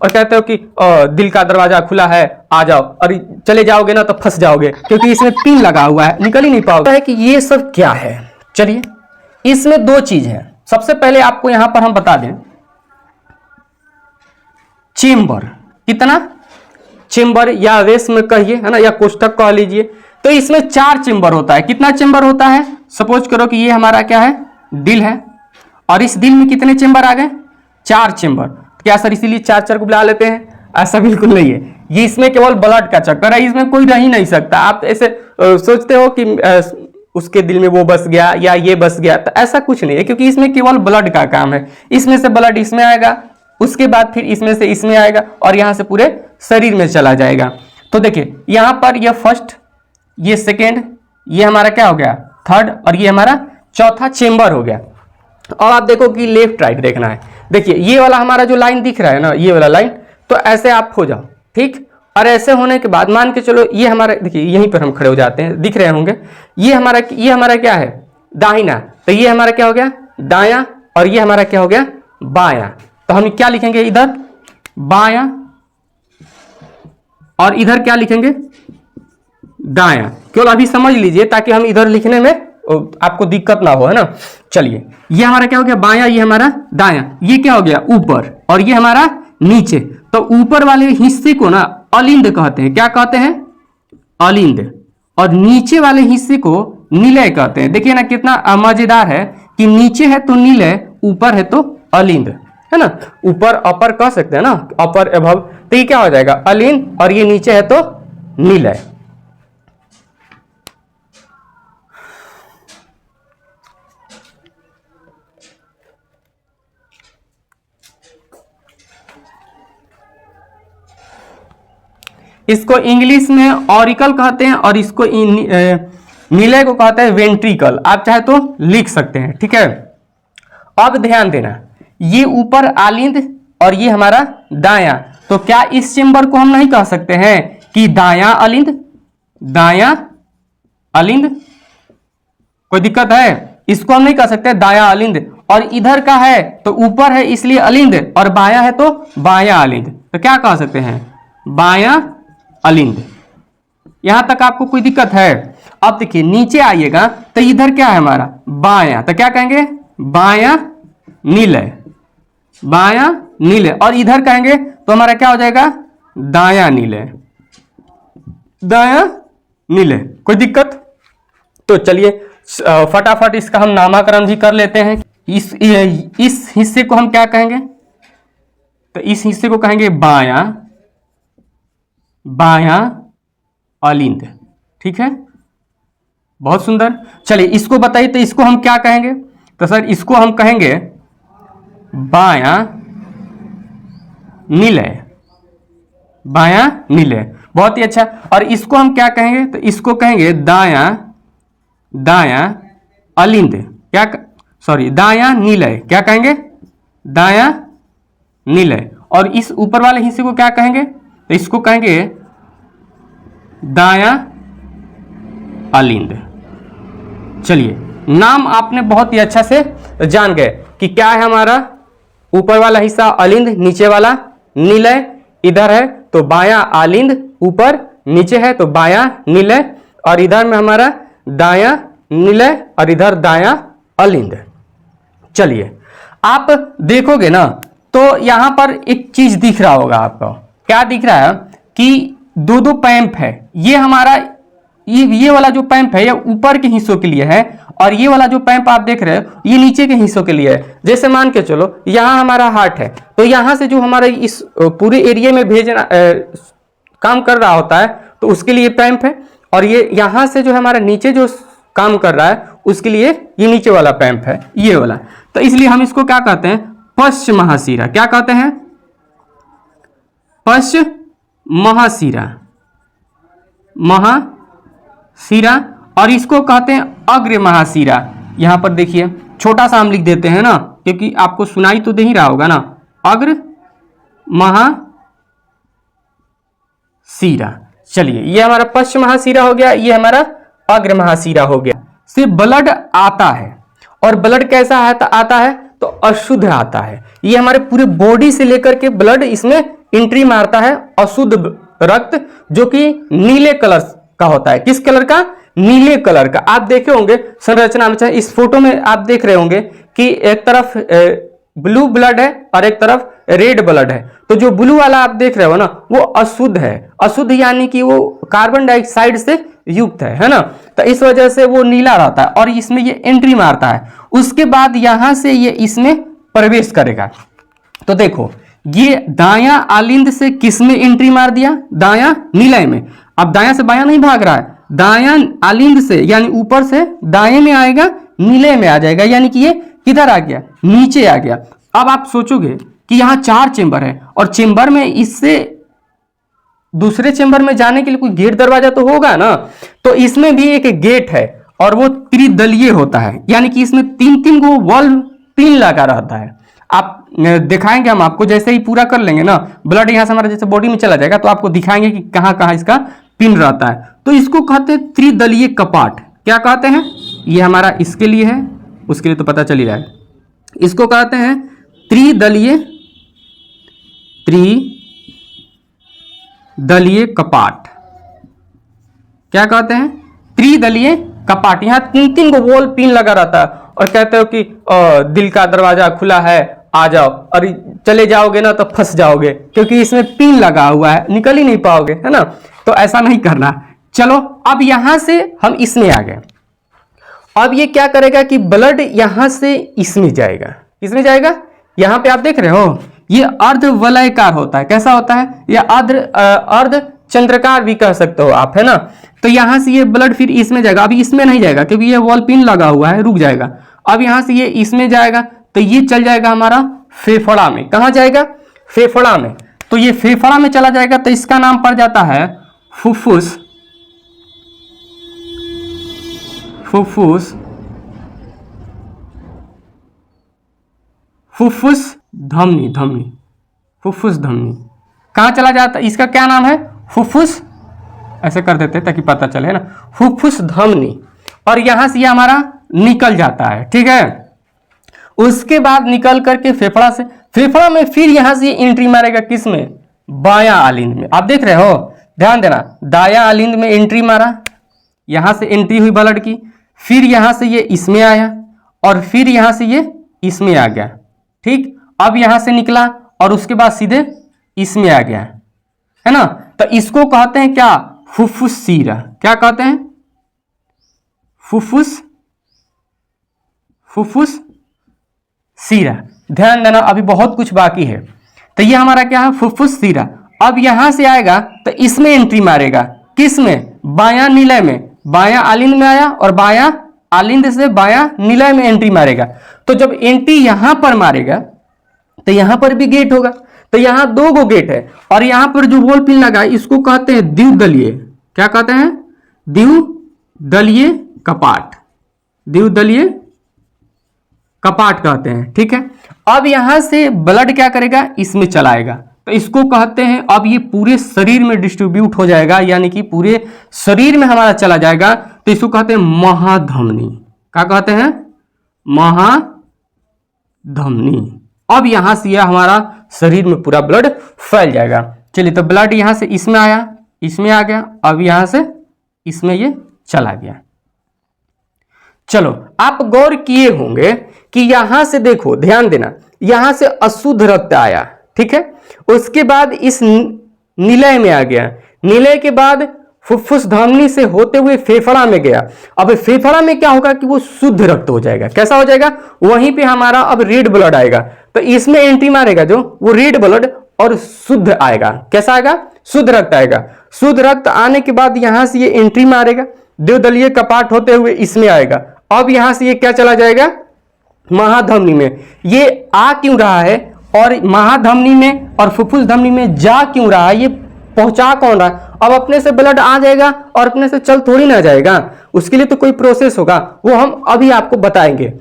और कहते हो कि दिल का दरवाजा खुला है, आ जाओ, और चले जाओगे ना तो फंस जाओगे क्योंकि इसमें पिन लगा हुआ है, निकल ही नहीं पाओगे। है कि ये सब क्या है? चलिए, इसमें दो चीज है। सबसे पहले आपको यहां पर हम बता दें, चेम्बर, कितना चेम्बर या रेस में कहिए, है ना, या कोष्ठक कह लीजिए। तो इसमें 4 चेम्बर होता है। कितना चेम्बर होता है? सपोज करो कि ये हमारा क्या है, दिल है, और इस दिल में कितने चेम्बर आ गए? 4 चेम्बर। क्या सर इसीलिए 4 को बुला लेते हैं? ऐसा बिल्कुल नहीं है, ये इसमें केवल ब्लड का चक्कर है, इसमें कोई रह ही नहीं सकता। आप ऐसे सोचते हो कि उसके दिल में वो बस गया या ये बस गया, तो ऐसा कुछ नहीं है, क्योंकि इसमें केवल ब्लड का काम है। इसमें से ब्लड इसमें आएगा, उसके बाद फिर इसमें से इसमें आएगा, और यहां से पूरे शरीर में चला जाएगा। तो देखिए यहां पर ये फर्स्ट, ये सेकेंड, ये हमारा क्या हो गया, थर्ड, और ये हमारा चौथा चेम्बर हो गया। और आप देखो कि लेफ्ट राइट देखना है। देखिए ये वाला हमारा जो लाइन दिख रहा है ना, ये वाला लाइन, तो ऐसे आप हो जाओ, ठीक। और ऐसे होने के बाद मान के चलो ये हमारा, देखिए यहीं पर हम खड़े हो जाते हैं, दिख रहे होंगे, ये हमारा क्या है, दाहिना। तो ये हमारा क्या हो गया, दायां, और ये हमारा क्या हो गया, बायां। तो हम क्या लिखेंगे, इधर बायां, और इधर क्या लिखेंगे, दायां। केवल अभी समझ लीजिए ताकि हम इधर लिखने में आपको दिक्कत ना हो, है ना। चलिए, ये हमारा क्या हो गया, बायां, ये हमारा दायां, ये क्या हो गया, ऊपर, और ये हमारा नीचे। तो ऊपर वाले हिस्से को ना अलिंद कहते हैं। क्या कहते हैं, अलिंद। और नीचे वाले हिस्से को निलय कहते हैं। देखिए ना कितना मजेदार है कि नीचे है तो निलय, ऊपर है तो अलिंद, है ना। ऊपर अपर कह सकते हैं ना, अपर अभव। तो ये क्या हो जाएगा, अलिंद, और ये नीचे है तो निलय। इसको इंग्लिश में ऑरिकल कहते हैं, और इसको निलय को कहते हैं वेंट्रिकल। आप चाहे तो लिख सकते हैं, ठीक है। अब ध्यान देना, ये ऊपर आलिंद और ये हमारा दायां। तो क्या इस चेम्बर को हम नहीं कह सकते हैं कि दायां अलिंद, दायां अलिंद? कोई दिक्कत है? इसको हम नहीं कह सकते दायां अलिंद। और इधर का है तो ऊपर है इसलिए अलिंद, और बायां है तो बायां अलिंद। तो क्या कह सकते हैं, बायां अलिंद। यहां तक आपको कोई दिक्कत है? अब देखिए नीचे आइएगा तो इधर क्या है हमारा, बायां। तो क्या कहेंगे, बायां निलय, बायां निलय। और इधर कहेंगे तो हमारा क्या हो जाएगा, दायां निलय, दायां निलय। कोई दिक्कत? तो चलिए फटाफट इसका हम नामकरण भी कर लेते हैं। इस हिस्से को हम क्या कहेंगे, तो इस हिस्से को कहेंगे बायां, बायां अलिंद, ठीक है। बहुत सुंदर। चलिए इसको बताइए, तो इसको हम क्या कहेंगे? तो सर इसको हम कहेंगे बायां निलय, बायां निलय। बहुत ही अच्छा। और इसको हम क्या कहेंगे? तो इसको कहेंगे दायां, दायां अलिंद। क्या सॉरी, दायां निलय। क्या कहेंगे, दायां निलय। और इस ऊपर वाले हिस्से को क्या कहेंगे? तो इसको कहेंगे दायां अलिंद। चलिए, नाम आपने बहुत ही अच्छा से जान गए कि क्या है हमारा, ऊपर वाला हिस्सा अलिंद, नीचे वाला निलय। इधर है तो बायां अलिंद, ऊपर, नीचे है तो बायां निलय, और इधर में हमारा दायां निलय, और इधर दायां अलिंद। चलिए आप देखोगे ना तो यहां पर एक चीज दिख रहा होगा आपको। क्या दिख रहा है कि दो पैंप है। ये हमारा ये वाला जो पैंप है ये ऊपर के हिस्सों के लिए है, और ये वाला जो पैंप आप देख रहे हो ये नीचे के हिस्सों के लिए है। जैसे मान के चलो यहाँ हमारा हार्ट है, तो यहाँ से जो हमारा इस पूरे एरिया में भेजना काम कर रहा होता है तो उसके लिए पैंप है, और ये यहाँ से जो हमारा नीचे जो काम कर रहा है उसके लिए ये नीचे वाला पैंप है, ये वाला। तो इसलिए हम इसको क्या कहते हैं, पश्च महाशिरा। क्या कहते हैं, पश्च महाशिरा, महाशिरा। और इसको कहते हैं अग्र महाशिरा। यहां पर देखिए छोटा सा हम लिख देते हैं ना, क्योंकि आपको सुनाई तो दे ही रहा होगा ना, अग्र महाशिरा। चलिए ये हमारा पश्च महाशिरा हो गया, ये हमारा अग्र महाशिरा हो गया। से ब्लड आता है, और ब्लड कैसा आता है, तो अशुद्ध आता है। ये हमारे पूरे बॉडी से लेकर के ब्लड इसमें एंट्री मारता है अशुद्ध रक्त, जो कि नीले कलर का होता है। किस कलर का? नीले कलर का। आप देखे होंगे संरचना में, चाहे इस फोटो में आप देख रहे होंगे कि एक तरफ ब्लू ब्लड है और एक तरफ रेड ब्लड है। तो जो ब्लू वाला आप देख रहे हो ना, वो अशुद्ध है। अशुद्ध यानी कि वो कार्बन डाइऑक्साइड से युक्त है ना, तो इस वजह से वो नीला रहता है और इसमें ये एंट्री मारता है। उसके बाद यहां से ये इसमें प्रवेश करेगा। तो देखो, ये दायां आलिंद से किस में एंट्री मार दिया? दायां नीले में। अब दायां से बायां नहीं भाग रहा है, दायां आलिंद से यानी ऊपर से दाएं में आएगा, नीले में आ जाएगा, यानी कि ये किधर आ गया? नीचे आ गया। अब आप सोचोगे कि यहाँ 4 चेंबर है और चेंबर में इससे दूसरे चेंबर में जाने के लिए कोई गेट दरवाजा तो होगा ना, तो इसमें भी एक गेट है और वो त्रिदलीय होता है, यानी कि इसमें 3-3 गो वॉल पिन लगा रहता है। आप दिखाएंगे हम आपको, जैसे ही पूरा कर लेंगे ना, ब्लड यहाँ से हमारा जैसे बॉडी में चला जाएगा तो आपको दिखाएंगे कि कहाँ कहाँ इसका पिन रहता है। तो इसको कहते हैं त्रिदलीय कपाट। क्या कहते हैं? ये हमारा इसके लिए है, उसके लिए तो पता चल ही रहा है। इसको कहते हैं त्रिदलीय कपाट। क्या कहते हैं? त्रिदलीय कपाट। यहाँ 3-3 गो वॉल पिन लगा रहता है और कहते हो कि दिल का दरवाजा खुला है, आ जाओ, और चले जाओगे ना तो फंस जाओगे, क्योंकि इसमें पिन लगा हुआ है, निकल ही नहीं पाओगे, है ना। तो ऐसा नहीं करना। चलो, अब यहां से हम इसमें आ गए। अब ये क्या करेगा कि ब्लड यहां से इसमें जाएगा। किसमें जाएगा? यहां पे आप देख रहे हो, ये अर्धवलयकार होता है। कैसा होता है? या अर्ध चंद्रकार भी कह सकते हो आप, है ना। तो यहां से ये ब्लड फिर इसमें जाएगा। अभी इसमें नहीं जाएगा क्योंकि ये वॉल पिन लगा हुआ है, रुक जाएगा। अब यहां से ये इसमें जाएगा तो ये चल जाएगा हमारा फेफड़ा में। कहां जाएगा? फेफड़ा में। तो ये फेफड़ा में चला जाएगा तो इसका नाम पड़ जाता है फुफ्फुस। फुफ्फुस फुफ्फुस धमनी। धमनी, फुफ्फुस धमनी। कहां चला जाता है? इसका क्या नाम है? फुफ्फुस। ऐसे कर देते ताकि पता चले ना, फुफ्फुस धमनी। और यहां से ये हमारा निकल जाता है, ठीक है। उसके बाद निकल करके फेफड़ा से, फेफड़ा में फिर यहां से एंट्री मारेगा किसमें? बायां आलिंद में। आप देख रहे हो, ध्यान देना, दायां आलिंद में एंट्री मारा, यहां से एंट्री हुई ब्लड की, फिर यहां से ये इसमें आया और फिर यहां से ये इसमें आ गया, ठीक। अब यहां से निकला और उसके बाद सीधे इसमें आ गया, है ना। तो इसको कहते हैं क्या? फुफ्फुस सीरा। क्या कहते हैं? फुफ्फुस सीरा। ध्यान देना, अभी बहुत कुछ बाकी है। तो ये हमारा क्या है? फुफ्फुस सीरा। अब यहां से आएगा तो इसमें एंट्री मारेगा। किस में? बायां निलय में। बायां आलिंद में आया और बायां आलिंद से बायां निलय में एंट्री मारेगा। तो जब एंट्री यहां पर मारेगा तो यहां पर भी गेट होगा। तो यहां 2 गो गेट है और यहां पर जो वॉल पिन लगा है इसको कहते हैं द्विदलीय। क्या कहते हैं? द्विदलीय कपाट। द्विदलीय कपाट कहते हैं, ठीक है। अब यहां से ब्लड क्या करेगा? इसमें चलाएगा। तो इसको कहते हैं, अब ये पूरे शरीर में डिस्ट्रीब्यूट हो जाएगा, यानी कि पूरे शरीर में हमारा चला जाएगा। तो इसको कहते हैं महाधमनी। क्या कहते हैं? महाधमनी। अब यहां से यह हमारा शरीर में पूरा ब्लड फैल जाएगा। चलिए, तो ब्लड यहां से इसमें आया, इसमें आ गया, अब यहां से इसमें ये चला गया। चलो, आप गौर किए होंगे कि यहां से देखो, ध्यान देना, यहां से अशुद्ध रक्त आया, ठीक है। उसके बाद इस निलय में आ गया, निलय के बाद फुफ्फुस धमनी से होते हुए फेफड़ा में गया। अब फेफड़ा में क्या होगा कि वो शुद्ध रक्त हो जाएगा। कैसा हो जाएगा? वहीं पे हमारा अब रेड ब्लड आएगा। तो इसमें एंट्री मारेगा जो, वो रेड ब्लड और शुद्ध आएगा। कैसा आएगा? शुद्ध रक्त आएगा। शुद्ध रक्त आने के बाद यहां से ये एंट्री मारेगा, द्विदलीय कपाट होते हुए इसमें आएगा। अब यहां से ये क्या चला जाएगा? महाधमनी में। ये आ क्यों रहा है और महाधमनी में और फुफ्फुस धमनी में जा क्यों रहा है? ये पहुंचा कौन रहा है? अब अपने से ब्लड आ जाएगा और अपने से चल थोड़ी ना जाएगा, उसके लिए तो कोई प्रोसेस होगा, वो हम अभी आपको बताएंगे।